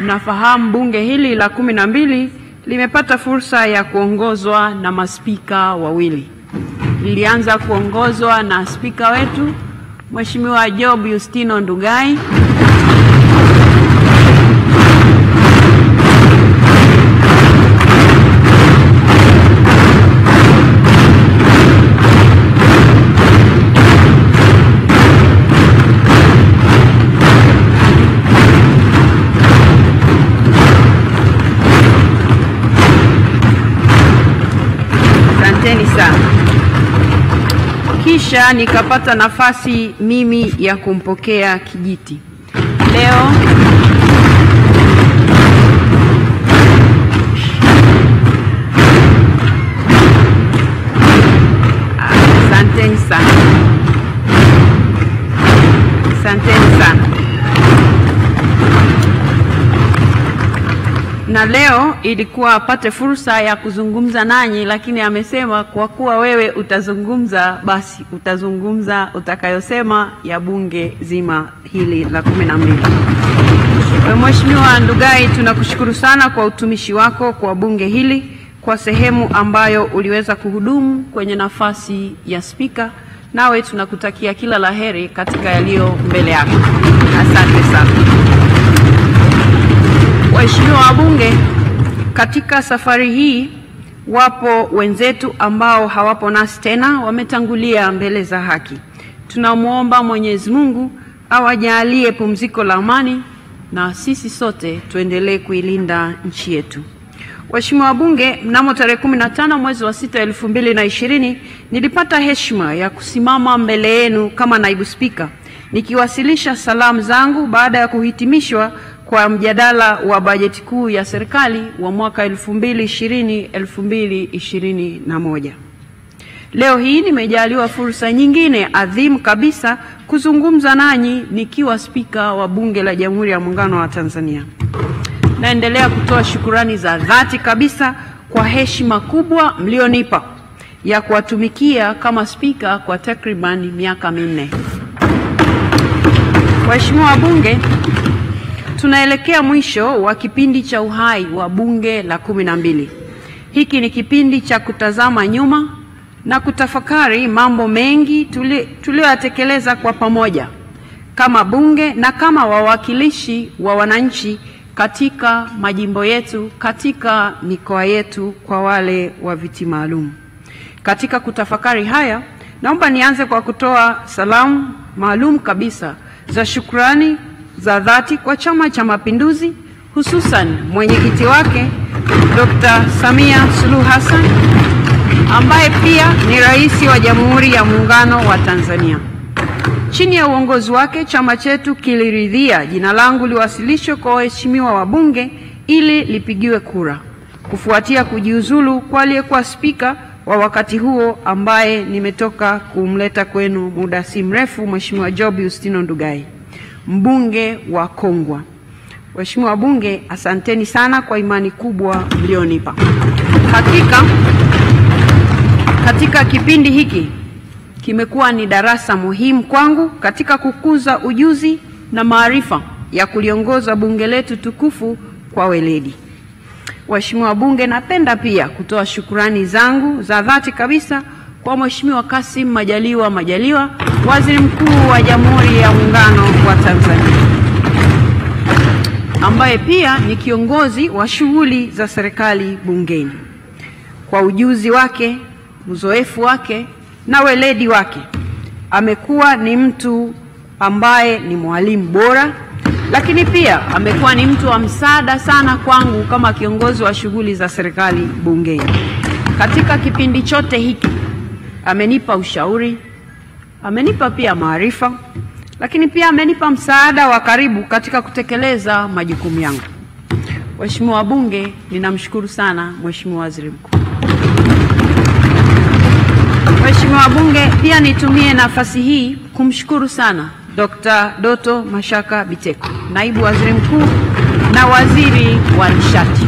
mnafahamu bunge hili la 12 limepata fursa ya kuongozwa na maspika wawili. Lilianza kuongozwa na spika wetu Mheshimiwa Job Yustino Ndugai, kisha nikapata nafasi mimi ya kumpokea kijiti. Leo asanteni sana. Asanteni sana. Na leo ilikuwa apate fursa ya kuzungumza nanyi, lakini amesema kwa kuwa wewe utazungumza, basi utazungumza utakayosema ya bunge zima hili la 12. Mheshimiwa Ndugai, tunakushukuru sana kwa utumishi wako kwa bunge hili, kwa sehemu ambayo uliweza kuhudumu kwenye nafasi ya spika. Nawe tunakutakia kila laheri katika yaliyo mbele yako. Asante sana. Waheshimiwa wabunge, katika safari hii wapo wenzetu ambao hawapo nasi tena, wametangulia mbele za haki. Tunamuomba Mwenyezi Mungu awajalie pumziko la amani, na sisi sote tuendelee kuilinda nchi yetu. Waheshimiwa wabunge, mnamo tarehe 15 mwezi wa 6 2020 nilipata heshima ya kusimama mbele yenu kama naibu spika, nikiwasilisha salamu zangu baada ya kuhitimishwa kwa mjadala wa bajeti kuu ya serikali wa mwaka 2020-2021. Leo hii nimejaliwa fursa nyingine adhimu kabisa kuzungumza nanyi nikiwa spika wa Bunge la Jamhuri ya Muungano wa Tanzania. Naendelea kutoa shukurani za dhati kabisa kwa heshima kubwa mlionipa ya kuwatumikia kama spika kwa takriban miaka 4. Waheshimiwa wabunge, tunaelekea mwisho wa kipindi cha uhai wa bunge la 12. Hiki ni kipindi cha kutazama nyuma na kutafakari mambo mengi tulioyatekeleza kwa pamoja kama bunge na kama wawakilishi wa wananchi katika majimbo yetu, katika mikoa yetu, kwa wale wa viti maalum. Katika kutafakari haya, naomba nianze kwa kutoa salamu maalum kabisa za shukrani za dhati kwa Chama cha Mapinduzi, hususan mwenyekiti wake Dr. Samia Suluhu Hassan, ambaye pia ni rais wa Jamhuri ya Muungano wa Tanzania. Chini ya uongozi wake, chama chetu kiliridhia jina langu liwasilishwe kwa waheshimiwa wabunge ili lipigiwe kura, kufuatia kujiuzulu kwa aliyekuwa spika wa wakati huo ambaye nimetoka kumleta kwenu muda si mrefu, Mheshimiwa Job Yustino Ndugai, mbunge wa Kongwa. Waheshimiwa wabunge, asanteni sana kwa imani kubwa mlionipa. Katika kipindi hiki kimekuwa ni darasa muhimu kwangu katika kukuza ujuzi na maarifa ya kuliongoza bunge letu tukufu kwa weledi. Waheshimiwa wabunge, napenda pia kutoa shukrani zangu za dhati kabisa kwa Mheshimiwa Kassim Majaliwa, Waziri Mkuu wa Jamhuri ya Muungano wa Tanzania, ambaye pia ni kiongozi wa shughuli za serikali bungeni. Kwa ujuzi wake, uzoefu wake na weledi wake, amekuwa ni mtu ambaye ni mwalimu bora, lakini pia amekuwa ni mtu wa msaada sana kwangu kama kiongozi wa shughuli za serikali bungeni. Katika kipindi chote hiki amenipa ushauri, amenipa pia maarifa, lakini pia amenipa msaada wa karibu katika kutekeleza majukumu yangu. Waheshimiwa wabunge, ninamshukuru sana Mheshimiwa Waziri Mkuu. Waheshimiwa wabunge, pia nitumie nafasi hii kumshukuru sana Dr. Doto Mashaka Biteko, Naibu Waziri Mkuu na Waziri wa Nishati.